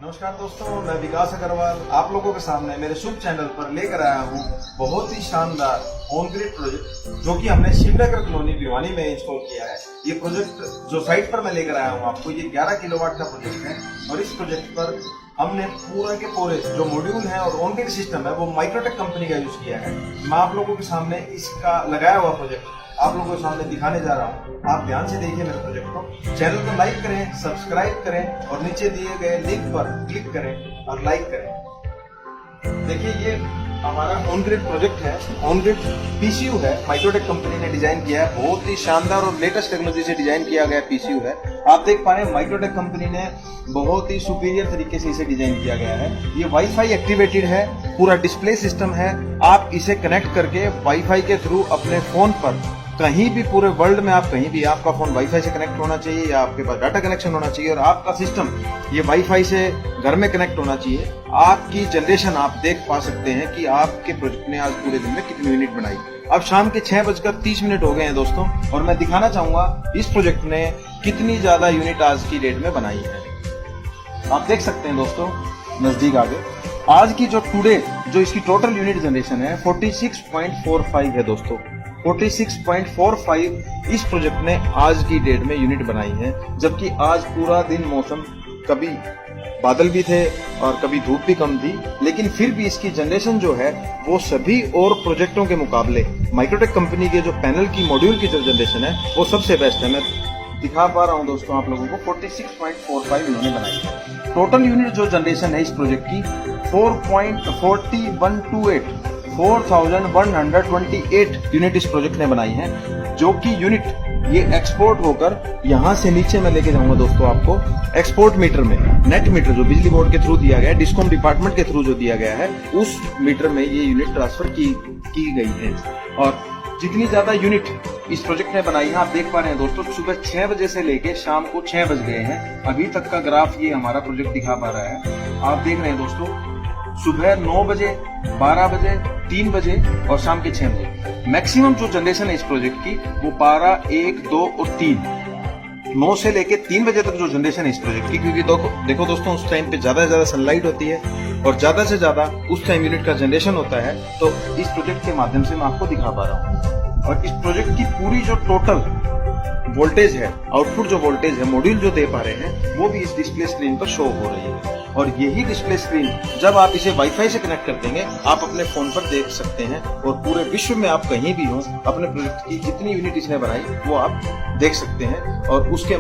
नमस्कार दोस्तों, मैं विकास अग्रवाल आप लोगों के सामने मेरे शुभ चैनल पर लेकर आया हूँ बहुत ही शानदार ऑन ग्रिड प्रोजेक्ट जो कि हमने शिवनगर कॉलोनी भिवानी में इंस्टॉल किया है। ये प्रोजेक्ट जो साइट पर मैं लेकर आया हूँ आपको, ये 11 किलोवाट का प्रोजेक्ट है और इस प्रोजेक्ट पर हमने पूरा के पूरे जो मॉड्यूल है और ऑन ग्रिड सिस्टम है वो माइक्रोटेक कंपनी का यूज किया है। मैं आप लोगों के सामने इसका लगाया हुआ प्रोजेक्ट आप लोगों के सामने दिखाने जा रहा हूँ। आप ध्यान से देखिए मेरे प्रोजेक्ट को। चैनल को लाइक करें, सब्सक्राइब करें और नीचे दिए गए लिंक पर क्लिक करें और लाइक करें। देखिए ये हमारा ऑन ग्रिड प्रोजेक्ट है। ऑन ग्रिड पीसीयू है, माइक्रोटेक कंपनी ने डिजाइन किया है। बहुत ही शानदार और लेटेस्ट टेक्नोलॉजी से डिजाइन किया गया पीसीयू है। आप देख पा रहे हैं माइक्रोटेक कंपनी ने बहुत ही सुपीरियर तरीके से इसे डिजाइन किया गया है। ये वाईफाई एक्टिवेटेड है, पूरा डिस्प्ले सिस्टम है। आप इसे कनेक्ट करके वाईफाई के थ्रू अपने फोन पर कहीं भी पूरे वर्ल्ड में आप कहीं भी आपका फोन वाईफाई से कनेक्ट होना चाहिए या आपके पास डाटा कनेक्शन होना चाहिए और आपका सिस्टम ये वाईफाई से घर में कनेक्ट होना चाहिए। आपकी जनरेशन आप देख पा सकते हैं कि आपके प्रोजेक्ट ने आज पूरे दिन में कितनी यूनिट बनाई। अब शाम के 6:30 हो गए हैं दोस्तों और मैं दिखाना चाहूंगा इस प्रोजेक्ट ने कितनी ज्यादा यूनिट आज की डेट में बनाई है। आप देख सकते हैं दोस्तों, नजदीक आगे आज की जो टुडे जो इसकी टोटल यूनिट जनरेशन है 46.45 है दोस्तों। 46.45 इस प्रोजेक्ट ने आज की डेट में यूनिट बनाई है। जबकि आज पूरा दिन मौसम कभी बादल भी थे और कभी धूप भी कम थी, लेकिन फिर भी इसकी जनरेशन जो है वो सभी और प्रोजेक्टों के मुकाबले माइक्रोटेक कंपनी के जो पैनल की मॉड्यूल की जो जनरेशन है वो सबसे बेस्ट है। मैं दिखा पा रहा हूं दोस्तों आप लोगों को 46.45 इन्होंने बनाई है। टोटल यूनिट जो जनरेशन है इस प्रोजेक्ट की 4128 यूनिट इस प्रोजेक्ट ने बनाई है, जो कि यूनिट ये एक्सपोर्ट होकर यहाँ से नीचे मैं लेके जाऊंगा दोस्तों आपको एक्सपोर्ट मीटर में, नेट मीटर जो बिजली बोर्ड के थ्रू दिया गया है, डिस्कॉम डिपार्टमेंट के थ्रू जो दिया गया है उस मीटर में ये यूनिट ट्रांसफर की गई है। और जितनी ज्यादा यूनिट इस प्रोजेक्ट ने बनाई है आप देख पा रहे हैं दोस्तों, सुबह 6 बजे से लेके शाम को 6 बज गए हैं। अभी तक का ग्राफ ये हमारा प्रोजेक्ट दिखा पा रहा है। आप देख रहे हैं दोस्तों, सुबह 9 बजे, 12 बजे, 3 बजे और शाम के 6 बजे मैक्सिमम जो जनरेशन है इस प्रोजेक्ट की वो 12, 1, 2 और 3, 9 से लेके 3 बजे तक जो जनरेशन है इस प्रोजेक्ट की। क्योंकि देखो दोस्तों, उस टाइम पे ज्यादा से ज्यादा सनलाइट होती है और ज्यादा से ज्यादा उस टाइम यूनिट का जनरेशन होता है। तो इस प्रोजेक्ट के माध्यम से मैं आपको दिखा पा रहा हूँ। और इस प्रोजेक्ट की पूरी जो टोटल वोल्टेज है, आउटपुट जो वोल्टेज है मॉड्यूल जो दे पा रहे हैं वो भी इस डिस्प्ले स्क्रीन पर शो हो रही है। और यही डिस्प्ले स्क्रीन जब आप इसे वाईफाई से कनेक्ट कर देंगे आप अपने फोन पर देख सकते हैं और पूरे विश्व में आप कहीं भी हो अपने प्रोजेक्ट की जितनी यूनिट इसने बनाई वो आप देख सकते हैं और उसके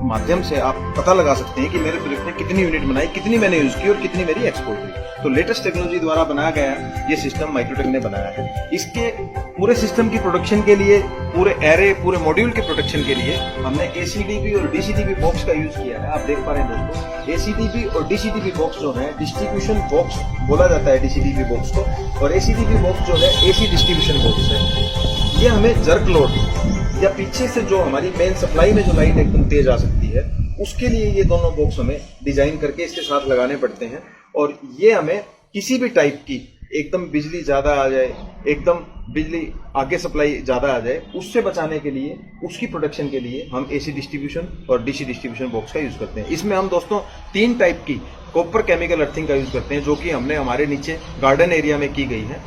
माध्यम से आप पता लगा सकते हैं कि मेरे प्रोजेक्ट ने कितनी यूनिट बनाई, कितनी मैंने यूज की और कितनी मेरी एक्सपोर्ट हुई। तो लेटेस्ट टेक्नोलॉजी द्वारा बनाया गया ये सिस्टम माइक्रोटेक ने बनाया है। इसके पूरे सिस्टम की प्रोडक्शन के लिए, पूरे एरे, पूरे मॉड्यूल के प्रोडक्शन के लिए हमने एसीडीपी और डीसीडीपी बॉक्स का यूज किया है। आप देख पा रहे हैं दोस्तों, एसीडीपी और डीसीडीपी बॉक्स जो है डिस्ट्रीब्यूशन बॉक्स बोला जाता है डीसीडीपी बॉक्स को, और एसीडीपी बॉक्स जो है एसी डिस्ट्रीब्यूशन बॉक्स है। ये हमें जर्क लोड या पीछे से जो हमारी मेन सप्लाई में जो लाइट एकदम तेज आ सकती है उसके लिए ये दोनों बॉक्स हमें डिजाइन करके इसके साथ लगाने पड़ते हैं। और ये हमें किसी भी टाइप की एकदम बिजली ज्यादा आ जाए, एकदम बिजली आगे सप्लाई ज्यादा आ जाए, उससे बचाने के लिए, उसकी प्रोटेक्शन के लिए हम एसी डिस्ट्रीब्यूशन और डीसी डिस्ट्रीब्यूशन बॉक्स का यूज करते हैं। इसमें हम दोस्तों 3 टाइप की कॉपर केमिकल अर्थिंग का यूज करते हैं जो कि हमने हमारे नीचे गार्डन एरिया में की गई है।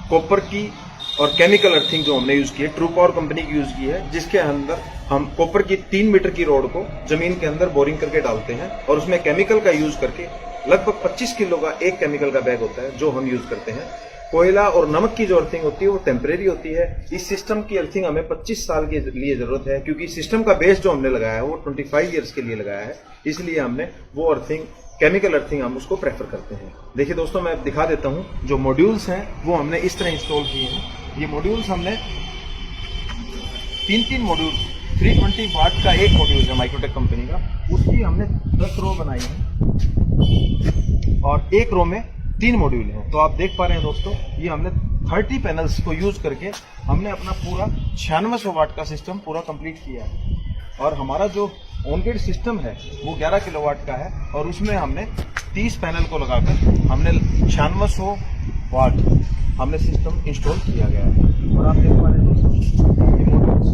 कॉपर की और केमिकल अर्थिंग जो हमने यूज की है ट्रू पावर कंपनी की यूज की है, जिसके अंदर हम कॉपर की 3 मीटर की रोड को जमीन के अंदर बोरिंग करके डालते हैं और उसमें केमिकल का यूज करके लगभग 25 किलो का एक केमिकल का बैग होता है जो हम यूज करते हैं। कोयला और नमक की जो अर्थिंग होती है वो टेम्परेरी होती है। इस सिस्टम की अर्थिंग हमें 25 साल के लिए जरूरत है, क्योंकि सिस्टम का बेस जो हमने लगाया है वो 25 ईयर्स के लिए लगाया है, इसलिए हमने वो अर्थिंग, केमिकल अर्थिंग हम उसको प्रेफर करते हैं। देखिए दोस्तों, मैं दिखा देता हूं, जो मॉड्यूल्स हैं वो हमने इस तरह इंस्टॉल किए हैं। ये मॉड्यूल्स हमने 3 मॉड्यूल 320 वाट का एक मॉड्यूल है माइक्रोटेक कंपनी का, उसकी हमने 10 रो बनाई है और एक रो में 3 मॉड्यूल हैं। तो आप देख पा रहे हैं दोस्तों, ये हमने 30 पैनल्स को यूज करके हमने अपना पूरा 9600 वाट का सिस्टम पूरा कंप्लीट किया है। और हमारा जो ऑन ग्रिड सिस्टम है वो 11 किलोवाट का है और उसमें हमने 30 पैनल को लगाकर हमने 9600 वाट हमने सिस्टम इंस्टॉल किया गया है। और आप देख पा रहे हैं दोस्तों, ये मॉड्यूल्स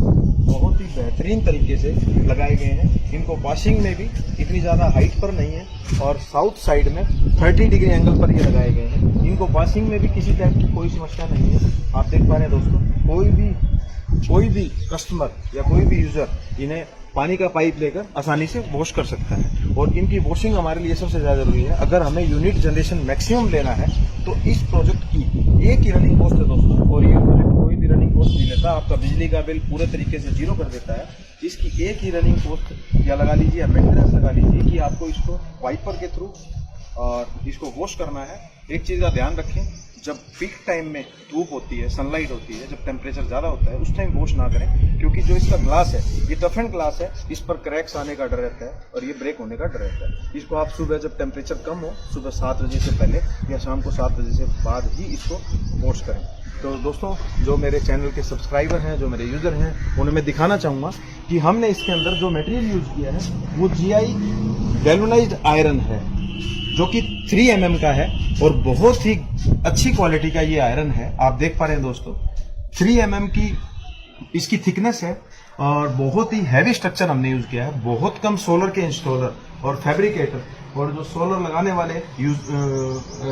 बहुत ही बेहतरीन बेहतरीन तरीके से लगाए गए हैं। इनको वॉशिंग में भी इतनी ज़्यादा हाइट पर नहीं है और साउथ साइड में 30 डिग्री एंगल पर ये लगाए गए हैं। इनको वॉशिंग में भी किसी टाइप की कोई समस्या नहीं है। आप देख पा रहे हैं दोस्तों, कोई भी कस्टमर या कोई भी यूजर इन्हें पानी का पाइप लेकर आसानी से वॉश कर सकता है। और इनकी वॉशिंग हमारे लिए सबसे ज़्यादा जरूरी है। अगर हमें यूनिट जनरेशन मैक्सिमम लेना है तो इस प्रोजेक्ट की एक ही रनिंग कॉस्ट है दोस्तों, और ये प्रोजेक्ट कोई भी रनिंग कॉस्ट नहीं लेता, आपका बिजली का बिल पूरे तरीके से जीरो कर देता है। इसकी एक ही रनिंग कॉस्ट या लगा लीजिए या मेंटेनेंस लगा लीजिए कि आपको इसको वाइपर के थ्रू और इसको वॉश करना है। एक चीज़ का ध्यान रखें, जब पीक टाइम में धूप होती है, सनलाइट होती है, जब टेम्परेचर ज़्यादा होता है उस टाइम वॉश ना करें, क्योंकि जो इसका ग्लास है ये टफन ग्लास है, इस पर क्रैक्स आने का डर रहता है और ये ब्रेक होने का डर रहता है। इसको आप सुबह जब टेम्परेचर कम हो, सुबह 7 बजे से पहले या शाम को 7 बजे से बाद ही इसको वॉश करें। तो दोस्तों, जो मेरे चैनल के सब्सक्राइबर हैं, जो मेरे यूज़र हैं, उन्हें मैं दिखाना चाहूँगा कि हमने इसके अंदर जो मटेरियल यूज़ किया है वो GI गैल्वेनाइज्ड आयरन है, जो कि 3 mm का है और बहुत ही अच्छी क्वालिटी का ये आयरन है। आप देख पा रहे हैं दोस्तों, 3 mm की इसकी थिकनेस है और बहुत ही हैवी स्ट्रक्चर हमने यूज किया है। बहुत कम सोलर के इंस्टॉलर और फैब्रिकेटर और जो सोलर लगाने वाले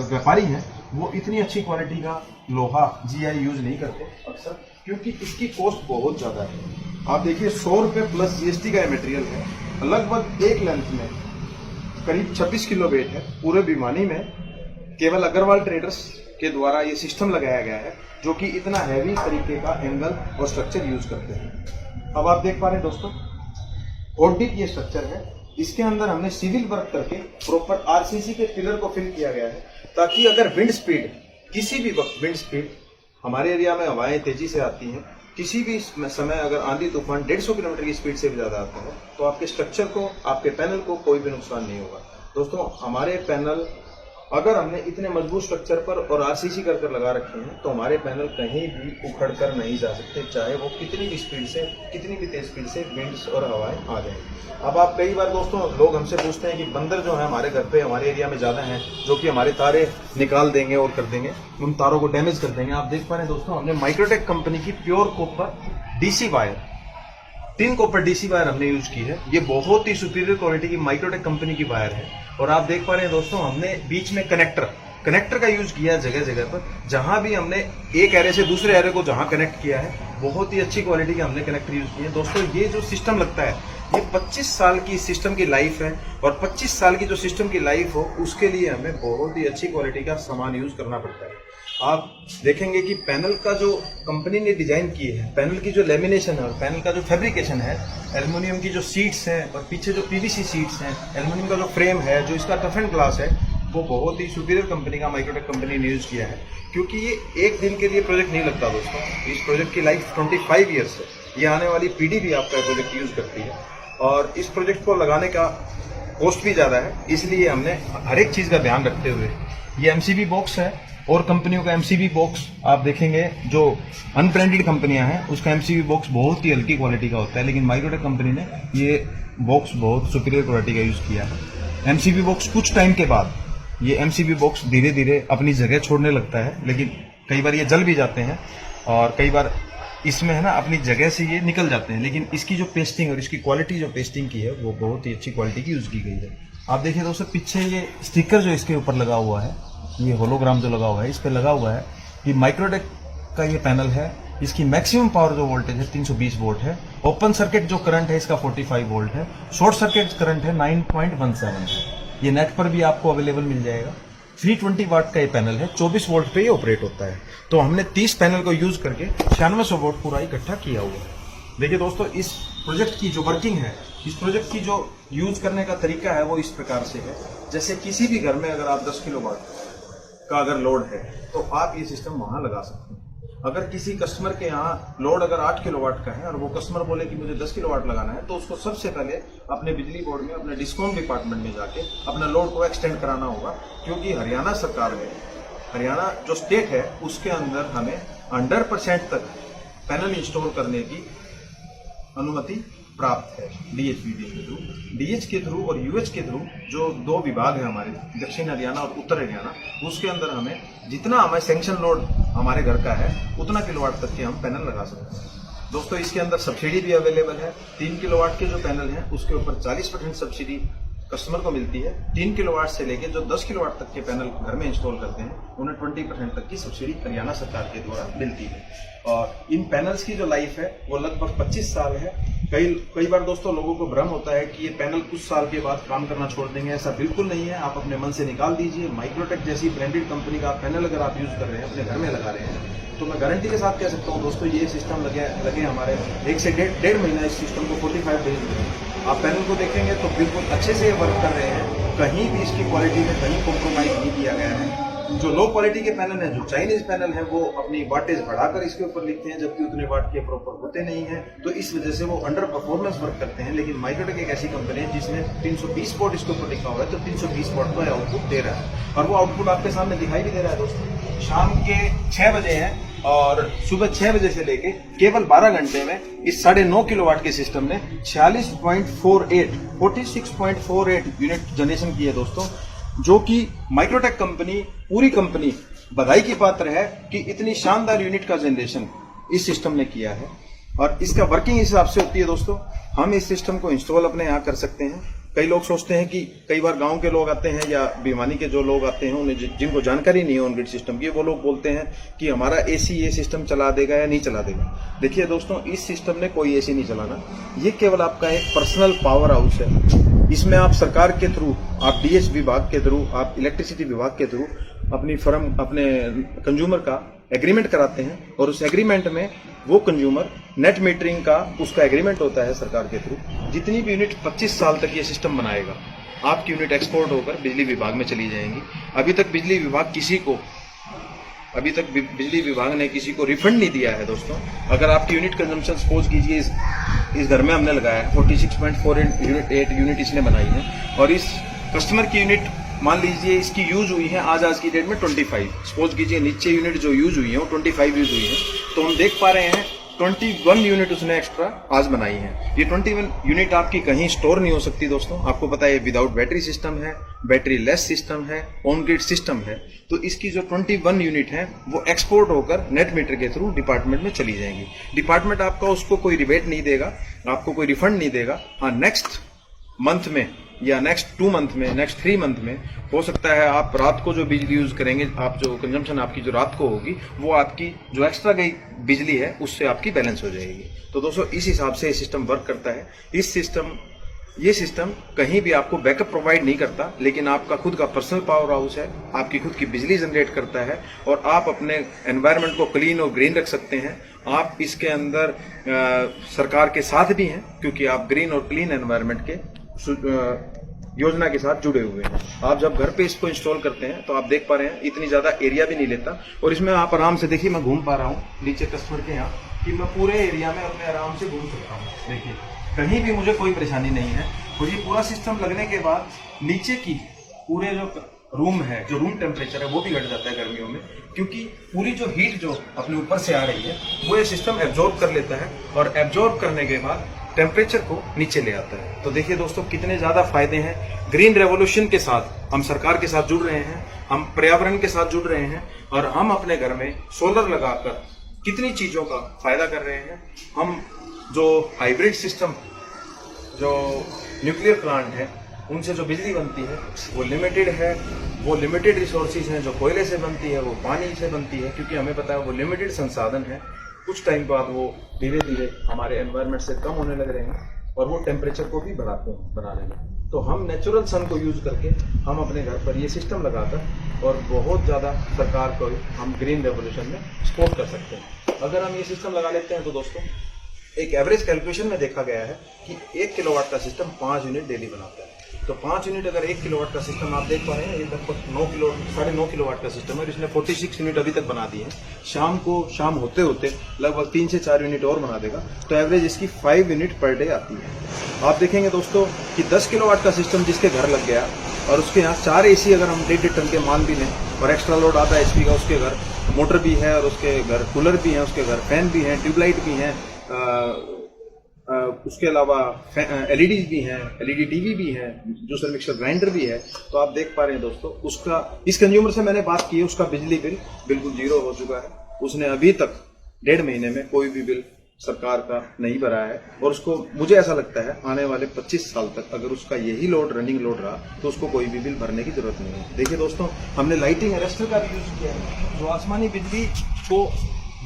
व्यापारी हैं वो इतनी अच्छी क्वालिटी का लोहा GI यूज नहीं करते अक्सर, क्योंकि इसकी कॉस्ट बहुत ज्यादा है। आप देखिए 100 रुपये प्लस GST का ये मटेरियल है। लगभग एक लेंथ में करीब 26 किलो वेट है। पूरे भिवानी में केवल अग्रवाल ट्रेडर्स के द्वारा ये सिस्टम लगाया गया है, जो कि इतना हैवी तरीके का एंगल और स्ट्रक्चर यूज करते हैं। अब आप देख पा रहे हैं दोस्तों, 4 डीप ये स्ट्रक्चर है। इसके अंदर हमने सिविल वर्क करके प्रॉपर RCC के पिलर को फिल किया गया है, ताकि अगर विंड स्पीड किसी भी वक्त विंड स्पीड हमारे एरिया में हवाएं तेजी से आती हैं, किसी भी समय अगर आंधी तूफान 150 किलोमीटर की स्पीड से भी ज्यादा आता है तो आपके स्ट्रक्चर को, आपके पैनल को कोई भी नुकसान नहीं होगा। दोस्तों, हमारे पैनल अगर हमने इतने मजबूत स्ट्रक्चर पर और RCC कर लगा रखे हैं तो हमारे पैनल कहीं भी उखड़ कर नहीं जा सकते, चाहे वो कितनी भी स्पीड से, कितनी भी तेज स्पीड से विंड्स और हवाएं आ जाए। अब आप कई बार दोस्तों लोग हमसे पूछते हैं कि बंदर जो है हमारे घर पे, हमारे एरिया में ज्यादा हैं, जो कि हमारे तारे निकाल देंगे और कर देंगे, उन तारों को डैमेज कर देंगे। आप देख पा रहे हैं दोस्तों, हमने माइक्रोटेक कंपनी की pure copper DC wire, 3 copper DC wire हमने यूज की है। ये बहुत ही सुपीरियर क्वालिटी की माइक्रोटेक कंपनी की वायर है। और आप देख पा रहे हैं दोस्तों, हमने बीच में कनेक्टर का यूज किया है जगह जगह पर। जहां भी हमने एक एरे से दूसरे एरे को जहां कनेक्ट किया है, बहुत ही अच्छी क्वालिटी के हमने कनेक्टर यूज किए हैं। दोस्तों, ये जो सिस्टम लगता है, ये 25 साल की सिस्टम की लाइफ है, और 25 साल की जो सिस्टम की लाइफ हो उसके लिए हमें बहुत ही अच्छी क्वालिटी का सामान यूज करना पड़ता है। आप देखेंगे कि पैनल का जो कंपनी ने डिजाइन की है, पैनल की जो लेमिनेशन है और पैनल का जो फैब्रिकेशन है, एल्युमिनियम की जो सीट्स हैं और पीछे जो PVC सीट्स हैं, एल्युमिनियम का जो फ्रेम है, जो इसका टफन ग्लास है, वो बहुत ही सुपीरियर कंपनी का माइक्रोटेक कंपनी ने यूज किया है। क्योंकि ये एक दिन के लिए प्रोजेक्ट नहीं लगता दोस्तों, इस प्रोजेक्ट की लाइफ 25 ईयर्स है। ये आने वाली पीढ़ी भी आपका प्रोजेक्ट यूज करती है, और इस प्रोजेक्ट को लगाने का कॉस्ट भी ज्यादा है। इसलिए हमने हर एक चीज का ध्यान रखते हुए, ये MCB बॉक्स है, और कंपनियों का MCB बॉक्स आप देखेंगे जो अनब्रांडेड कंपनियां हैं उसका MCB बॉक्स बहुत ही हल्की क्वालिटी का होता है, लेकिन माइक्रोटेक कंपनी ने ये बॉक्स बहुत सुपीरियर क्वालिटी का यूज किया है। MCB बॉक्स कुछ टाइम के बाद ये MCB बॉक्स धीरे धीरे अपनी जगह छोड़ने लगता है, लेकिन कई बार ये जल भी जाते हैं और कई बार इसमें है ना अपनी जगह से ये निकल जाते हैं। लेकिन इसकी जो पेस्टिंग और इसकी क्वालिटी जो पेस्टिंग की है वो बहुत ही अच्छी क्वालिटी की यूज की गई है। आप देखिए दोस्तों, पीछे ये स्टिकर जो इसके ऊपर लगा हुआ है, ये होलोग्राम जो लगा हुआ है, इस पे लगा हुआ है कि माइक्रोटेक का ये पैनल है। इसकी मैक्सिमम पावर जो वोल्टेज है 320 वोल्ट है। ओपन सर्किट जो करंट है इसका 45 वोल्ट है। शॉर्ट सर्किट करंट है 9.17 है। ये नेट पर भी आपको अवेलेबल मिल जाएगा। 320 वाट का ये पैनल है, 24 वोल्ट पे ये ऑपरेट होता है। तो हमने 30 पैनल को यूज करके 9600 वोल्ट पूरा इकट्ठा किया हुआ है। देखिए दोस्तों, इस प्रोजेक्ट की जो वर्किंग है, इस प्रोजेक्ट की जो यूज करने का तरीका है वो इस प्रकार से है। जैसे किसी भी घर में अगर आप 10 किलोवाट का अगर लोड है तो आप ये सिस्टम वहां लगा सकते हैं। अगर किसी कस्टमर के यहाँ लोड अगर 8 किलोवाट का है और वो कस्टमर बोले कि मुझे 10 किलोवाट लगाना है, तो उसको सबसे पहले अपने बिजली बोर्ड में, अपने डिस्कॉम डिपार्टमेंट में जाके अपना लोड को एक्सटेंड कराना होगा। क्योंकि हरियाणा सरकार में, हरियाणा जो स्टेट है उसके अंदर हमें 100% तक पैनल इंस्टॉल करने की अनुमति प्राप्त है DHBD के थ्रू। DH के थ्रू और UH के थ्रू जो 2 विभाग है हमारे, दक्षिण हरियाणा और उत्तर हरियाणा, उसके अंदर हमें जितना हमें सैंक्शन लोड हमारे घर का है उतना किलोवाट तक के हम पैनल लगा सकते हैं। दोस्तों इसके अंदर सब्सिडी भी अवेलेबल है। 3 किलोवाट के जो पैनल हैं उसके ऊपर 40% सब्सिडी कस्टमर को मिलती है। 3 किलोवाट से लेके जो 10 किलोवाट तक के पैनल घर में इंस्टॉल करते हैं उन्हें 20% तक की सब्सिडी हरियाणा सरकार के द्वारा मिलती है। और इन पैनल्स की जो लाइफ है वो लगभग 25 साल है। कई बार दोस्तों लोगों को भ्रम होता है कि ये पैनल कुछ साल के बाद काम करना छोड़ देंगे। ऐसा बिल्कुल नहीं है। आप अपने मन से निकाल दीजिए। माइक्रोटेक जैसी ब्रांडेड कंपनी का पैनल अगर आप यूज कर रहे हैं, अपने घर में लगा रहे हैं, तो मैं गारंटी के साथ कह सकता हूँ दोस्तों, ये सिस्टम लगे हमारे 1 से 1.5 महीना इस सिस्टम को 45 डेज में आप पैनल को देखेंगे तो बिल्कुल अच्छे से वर्क कर रहे हैं। कहीं भी इसकी क्वालिटी में कहीं कॉम्प्रोमाइज नहीं किया गया है। जो लो क्वालिटी के पैनल हैं, जो चाइनीज पैनल है, वो अपनी वाटेज बढ़ाकर इसके ऊपर लिखते हैं, जबकि उतने वाट के प्रॉपर होते नहीं हैं। तो इस वजह से वो अंडर परफॉर्मेंस वर्क करते हैं। लेकिन माइक्रोटेक एक ऐसी कंपनी है जिसने 320 वॉट इसके ऊपर लिखा हुआ है, तो 320 वॉट का आउटपुट दे रहा है। और वो आउटपुट आपके सामने दिखाई भी दे रहा है दोस्तों। शाम के 6 बजे है और सुबह 6 बजे से लेके केवल 12 घंटे में इस 9.5 किलोवाट के सिस्टम ने 46.48 यूनिट जनरेशन की है दोस्तों, जो कि माइक्रोटेक कंपनी, पूरी कंपनी बधाई की पात्र है कि इतनी शानदार यूनिट का जनरेशन इस सिस्टम ने किया है। और इसका वर्किंग इस हिसाब से होती है दोस्तों, हम इस सिस्टम को इंस्टॉल अपने यहाँ कर सकते हैं। कई लोग सोचते हैं कि कई बार गांव के लोग आते हैं या भिवानी के जो लोग आते हैं, उन्हें जिनको जानकारी नहीं है ऑन ग्रिड सिस्टम की, वो लोग बोलते हैं कि हमारा एसी ये सिस्टम चला देगा या नहीं चला देगा। देखिए दोस्तों, इस सिस्टम ने कोई एसी नहीं चलाना। ये केवल आपका एक पर्सनल पावर हाउस है। इसमें आप सरकार के थ्रू, आप डीएच विभाग के थ्रू, आप इलेक्ट्रिसिटी विभाग के थ्रू अपनी फर्म, अपने कंज्यूमर का एग्रीमेंट कराते हैं। और उस एग्रीमेंट में वो कंज्यूमर नेट मीटरिंग का उसका एग्रीमेंट होता है सरकार के थ्रू। जितनी भी यूनिट 25 साल तक ये सिस्टम बनाएगा, आपकी यूनिट एक्सपोर्ट होकर बिजली विभाग में चली जाएंगी। अभी तक बिजली विभाग ने किसी को रिफंड नहीं दिया है दोस्तों। अगर आपकी यूनिट कंजम्पशन सपोज कीजिए इस घर में हमने लगाया है 46.48 यूनिट इसने बनाई है, और इस कस्टमर की यूनिट मान लीजिए इसकी यूज हुई है आज की डेट में 25, सपोज कीजिए नीचे यूनिट जो यूज हुई है वो 25 यूज हुई है, तो हम देख पा रहे हैं 21 यूनिट उसने एक्स्ट्रा आज बनाई है। ये 21 यूनिट आपकी कहीं स्टोर नहीं हो सकती दोस्तों। आपको पता है विदाउट बैटरी सिस्टम है, बैटरी लेस सिस्टम है, ऑन ग्रिड सिस्टम है। तो इसकी जो 21 यूनिट है वो एक्सपोर्ट होकर नेट मीटर के थ्रू डिपार्टमेंट में चली जाएंगी। डिपार्टमेंट आपका उसको कोई रिबेट नहीं देगा, आपको कोई रिफंड नहीं देगा। हाँ, नेक्स्ट मंथ में या नेक्स्ट 2 मंथ में, नेक्स्ट 3 मंथ में हो सकता है आप रात को जो बिजली यूज करेंगे, आप जो कंजम्पशन आपकी जो रात को होगी, वो आपकी जो एक्स्ट्रा गई बिजली है उससे आपकी बैलेंस हो जाएगी। तो दोस्तों इस हिसाब से ये सिस्टम वर्क करता है। ये सिस्टम कहीं भी आपको बैकअप प्रोवाइड नहीं करता, लेकिन आपका खुद का पर्सनल पावर हाउस है, आपकी खुद की बिजली जनरेट करता है और आप अपने एनवायरनमेंट को क्लीन और ग्रीन रख सकते हैं। आप इसके अंदर सरकार के साथ भी हैं, क्योंकि आप ग्रीन और क्लीन एनवायरनमेंट के योजना के साथ जुड़े हुए हैं। आप जब घर पे इसको इंस्टॉल करते हैं तो आप देख पा रहे हैं इतनी ज्यादा एरिया भी नहीं लेता, और इसमें आप आराम से देखिए, मैं घूम पा रहा हूँ नीचे कस्टमर के यहाँ, कि मैं पूरे एरिया में अपने आराम से घूम सकता हूँ। देखिए कहीं भी मुझे कोई परेशानी नहीं है। और ये पूरा सिस्टम लगने के बाद नीचे की पूरे जो रूम है, जो रूम टेम्परेचर है वो भी घट जाता है गर्मियों में, क्योंकि पूरी जो हीट जो अपने ऊपर से आ रही है वो ये सिस्टम एब्जॉर्ब कर लेता है, और एब्जॉर्ब करने के बाद टेम्परेचर को नीचे ले आता है। तो देखिए दोस्तों कितने ज्यादा फायदे हैं। ग्रीन रेवोल्यूशन के साथ हम सरकार के साथ जुड़ रहे हैं, हम पर्यावरण के साथ जुड़ रहे हैं, और हम अपने घर में सोलर लगाकर कितनी चीजों का फायदा कर रहे हैं। हम जो हाइब्रिड सिस्टम, जो न्यूक्लियर प्लांट है, उनसे जो बिजली बनती है वो लिमिटेड है, वो लिमिटेड रिसोर्सेज हैं। जो कोयले से बनती है वो पानी से बनती है, क्योंकि हमें पता है वो लिमिटेड संसाधन है। कुछ टाइम बाद वो धीरे धीरे हमारे एनवायरनमेंट से कम होने लग रहे हैं और वो टेम्परेचर को भी बना रहे हैं। तो हम नेचुरल सन को यूज करके हम अपने घर पर ये सिस्टम लगाकर और बहुत ज़्यादा सरकार को हम ग्रीन रेवोल्यूशन में सपोर्ट कर सकते हैं। अगर हम ये सिस्टम लगा लेते हैं तो दोस्तों एक एवरेज कैलकुलेशन में देखा गया है कि 1 किलोवाट का सिस्टम 5 यूनिट डेली बनाता है। तो 5 यूनिट अगर 1 किलोवाट का सिस्टम आप देख पा रहे हैं, ये लगभग 9.5 किलोवाट का सिस्टम है, और इसने 46 यूनिट अभी तक बना दी है। शाम होते होते लगभग 3 से 4 यूनिट और बना देगा, तो एवरेज इसकी 5 यूनिट पर डे आती है। आप देखेंगे दोस्तों कि 10 किलोवाट का सिस्टम जिसके घर लग गया और उसके यहाँ 4 एसी अगर हम 1.5 टन के मान भी लें और एक्स्ट्रा लोड आता है एचपी का, उसके घर मोटर भी है और उसके घर कूलर भी है, उसके घर फैन भी है, ट्यूबलाइट भी है, उसके अलावा एलईडी भी हैं, एलईडी टीवी भी है, जूसर मिक्सर ग्राइंडर भी है। तो आप देख पा रहे हैं दोस्तों उसका, इस कंज्यूमर से मैंने बात की है, उसका बिजली बिल बिल्कुल 0 हो चुका है। उसने अभी तक 1.5 महीने में कोई भी बिल सरकार का नहीं भरा है, और उसको मुझे ऐसा लगता है आने वाले 25 साल तक अगर उसका यही लोड रनिंग लोड रहा तो उसको कोई भी बिल भरने की जरूरत नहीं है। देखिए दोस्तों, हमने लाइटिंग अरेस्टर का भी यूज किया है जो आसमानी बिजली को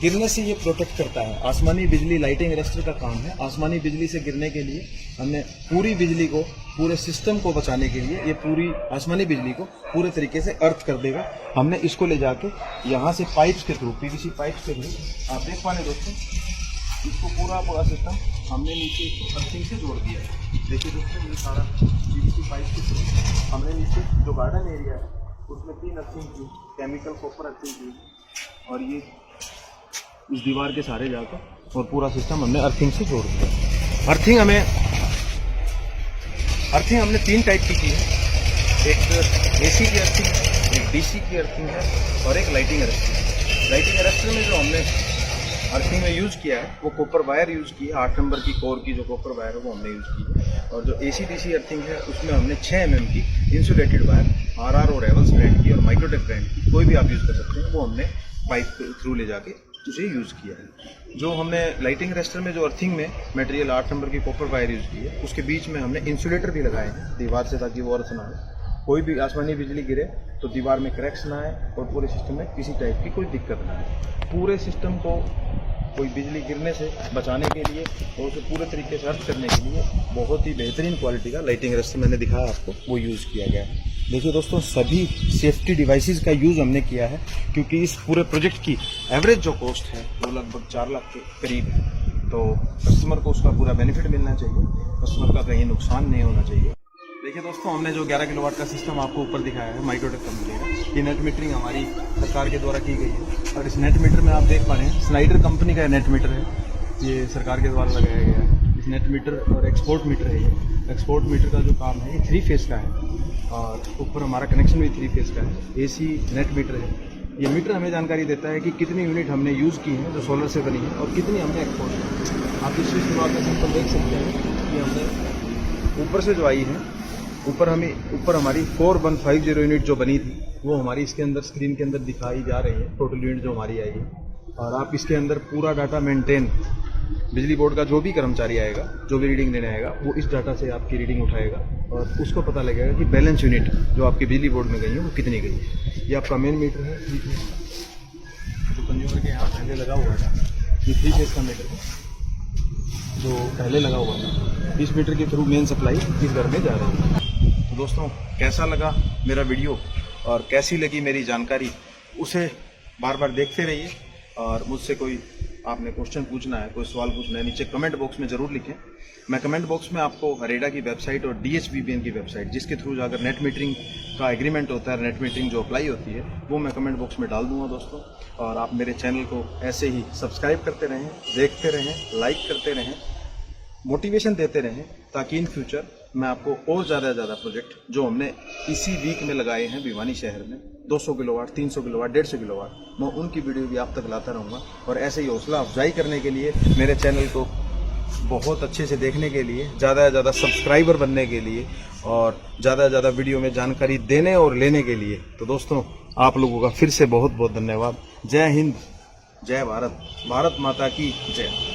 गिरने से ये प्रोटेक्ट करता है। आसमानी बिजली लाइटिंग अरेस्टर का काम है। आसमानी बिजली से गिरने के लिए हमने पूरी बिजली को, पूरे सिस्टम को बचाने के लिए ये पूरी आसमानी बिजली को पूरे तरीके से अर्थ कर देगा। हमने इसको ले जाके यहाँ से पाइप्स के थ्रू, पीवीसी पाइप्स के थ्रू, आप देख पा रहे दोस्तों, इसको पूरा सिस्टम हमने नीचे अर्थिंग से जोड़ दिया है। देखिए दोस्तों, ये सारा पीवीसी पाइप के थ्रू हमने नीचे जो गार्डन एरिया है उसमें 3 अर्थिंग की, केमिकल कॉपर अर्थिंग की, और ये इस दीवार के सहारे जाकर और पूरा सिस्टम हमने अर्थिंग से जोड़ दिया। अर्थिंग हमने 3 टाइप की है। एक एसी की अर्थिंग है, एक डीसी की अर्थिंग है, और एक लाइटिंग अरेस्टर है। लाइटिंग अरेस्टर में जो हमने अर्थिंग में यूज़ किया है वो कॉपर वायर यूज़ की है। 8 नंबर की कोर की जो कॉपर वायर है वो हमने यूज़ की है। और जो एसी डीसी अर्थिंग है उसमें हमने 6 mm की इंसुलेटेड वायर RR और एवल्स ब्रांड की और माइक्रोटेक ब्रांड की, कोई भी आप यूज़ कर सकते हैं, वो हमने पाइप के थ्रू ले जाके उसे यूज़ किया है। जो हमने लाइटिंग अरेस्टर में जो अर्थिंग में मटेरियल 8 नंबर की कॉपर वायर यूज़ की है उसके बीच में हमने इंसुलेटर भी लगाए हैं दीवार से, ताकि वो अर्थ ना हो। कोई भी आसमानी बिजली गिरे तो दीवार में क्रैक्स ना आए और पूरे सिस्टम में किसी टाइप की कोई दिक्कत ना आए। पूरे सिस्टम को कोई बिजली गिरने से बचाने के लिए और उसे पूरे तरीके से अर्थ करने के लिए बहुत ही बेहतरीन क्वालिटी का लाइटिंग अरेस्टर मैंने दिखाया आपको, वो यूज़ किया गया है। देखिए दोस्तों, सभी सेफ्टी डिवाइसेस का यूज़ हमने किया है, क्योंकि इस पूरे प्रोजेक्ट की एवरेज जो कॉस्ट है वो लगभग 4 लाख के करीब है। तो कस्टमर को उसका पूरा बेनिफिट मिलना चाहिए, कस्टमर का कहीं नुकसान नहीं होना चाहिए। देखिए दोस्तों, हमने जो 11 किलोवाट का सिस्टम आपको ऊपर दिखाया है माइक्रोटेक कंपनी का, ये नेट मीटरिंग हमारी सरकार के द्वारा की गई है। और इस नेट मीटर में आप देख पा रहे हैं स्नाइडर कंपनी का नेट मीटर है, ये सरकार के द्वारा लगाया गया है। इस नेट मीटर और एक्सपोर्ट मीटर है। ये एक्सपोर्ट मीटर का जो काम है ये 3 फेज का है, और ऊपर हमारा कनेक्शन भी 3 फेज का है। एसी नेट मीटर है। ये मीटर हमें जानकारी देता है कि कितनी यूनिट हमने यूज़ की है जो सोलर से बनी है और कितनी हमने एक्सपोर्ट की। आप इस चीज़ में सिंपल देख सकते हैं कि हमने ऊपर से जो आई है, ऊपर हमारी 4150 यूनिट जो बनी थी वो हमारी इसके अंदर स्क्रीन के अंदर दिखाई जा रही है, टोटल यूनिट जो हमारी आई है। और आप इसके अंदर पूरा डाटा मेंटेन, बिजली बोर्ड का जो भी कर्मचारी आएगा, जो भी रीडिंग देने आएगा, वो इस डाटा से आपकी रीडिंग उठाएगा और उसको पता लगेगा कि बैलेंस यूनिट जो आपकी बिजली बोर्ड में गई है वो कितनी गई है। ये आपका मेन मीटर है, जो कंज्यूमर के यहाँ पहले लगा हुआ था। ये 3 फेज का मीटर है जो पहले लगा हुआ था। इस मीटर के थ्रू मेन सप्लाई इस घर में जा रही है। तो दोस्तों, कैसा लगा मेरा वीडियो और कैसी लगी मेरी जानकारी, उसे बार बार देखते रहिए। और मुझसे कोई आपने क्वेश्चन पूछना है, कोई सवाल पूछना है, नीचे कमेंट बॉक्स में ज़रूर लिखें। मैं कमेंट बॉक्स में आपको हरेडा की वेबसाइट और DHBBN की वेबसाइट, जिसके थ्रू अगर नेट मीटरिंग का एग्रीमेंट होता है, नेट मीटरिंग जो अप्लाई होती है, वो मैं कमेंट बॉक्स में डाल दूंगा दोस्तों। और आप मेरे चैनल को ऐसे ही सब्सक्राइब करते रहें, देखते रहें, लाइक करते रहें, मोटिवेशन देते रहें, ताकि इन फ्यूचर मैं आपको और ज़्यादा प्रोजेक्ट जो हमने इसी वीक में लगाए हैं भिवानी शहर में, 200 किलोवाट, 300 किलोवाट, 150 किलोवाट, मैं उनकी वीडियो भी आप तक लाता रहूँगा। और ऐसे ही हौसला अफजाई करने के लिए, मेरे चैनल को बहुत अच्छे से देखने के लिए, ज़्यादा से ज़्यादा सब्सक्राइबर बनने के लिए और ज़्यादा से ज़्यादा वीडियो में जानकारी देने और लेने के लिए, तो दोस्तों आप लोगों का फिर से बहुत बहुत धन्यवाद। जय हिंद, जय भारत, भारत माता की जय।